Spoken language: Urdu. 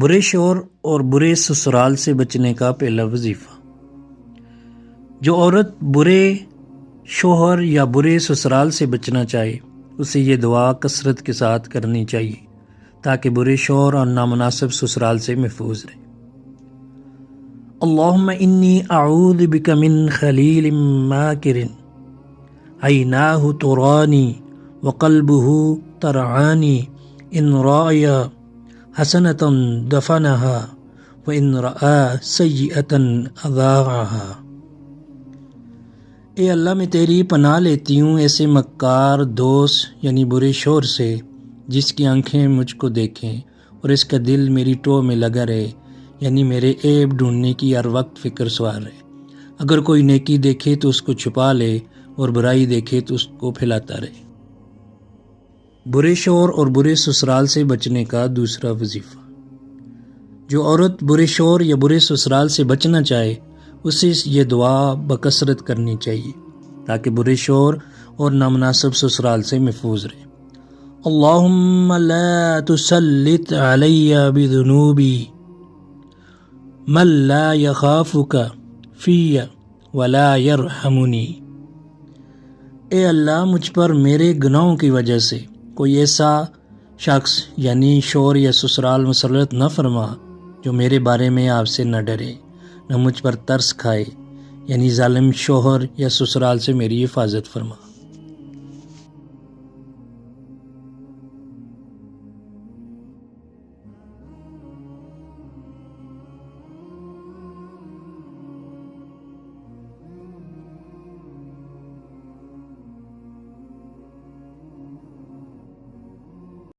برے شوہر اور برے سسرال سے بچنے کا پہلا وظیفہ۔ جو عورت برے شوہر یا برے سسرال سے بچنا چاہے اسے یہ دعا کثرت کے ساتھ کرنی چاہیے تاکہ برے شوہر اور نامناسب سسرال سے محفوظ رہے۔ اللہم انی اعوذ بک من خلیل ماکر عیناہ ترانی وقلبہ ترعانی ان رأی حسنۃ دفنہا وان رأى سیئۃ اذاعہا۔ اے اللہ میں تیری پناہ لیتی ہوں ایسے مکار دوست یعنی برے شوہر سے جس کی آنکھیں مجھ کو دیکھیں اور اس کا دل میری ٹو میں لگا رہے، یعنی میرے عیب ڈھونڈنے کی ہر وقت فکر سوار رہے۔ اگر کوئی نیکی دیکھے تو اس کو چھپا لے اور برائی دیکھے تو اس کو پھیلاتا رہے۔ برے شوہر اور برے سسرال سے بچنے کا دوسرا وظیفہ۔ جو عورت برے شوہر یا برے سسرال سے بچنا چاہے اسے یہ دعا بکثرت کرنی چاہیے تاکہ برے شوہر اور نامناسب سسرال سے محفوظ رہے۔ اللہم لا تسلط علی بذنوبی من لا یخافک فی ولا یرحمنی۔ اے اللہ مجھ پر میرے گناہوں کی وجہ سے کوئی ایسا شخص یعنی شوہر یا سسرال مسلط نہ فرما جو میرے بارے میں آپ سے نہ ڈرے نہ مجھ پر ترس کھائے، یعنی ظالم شوہر یا سسرال سے میری حفاظت فرما۔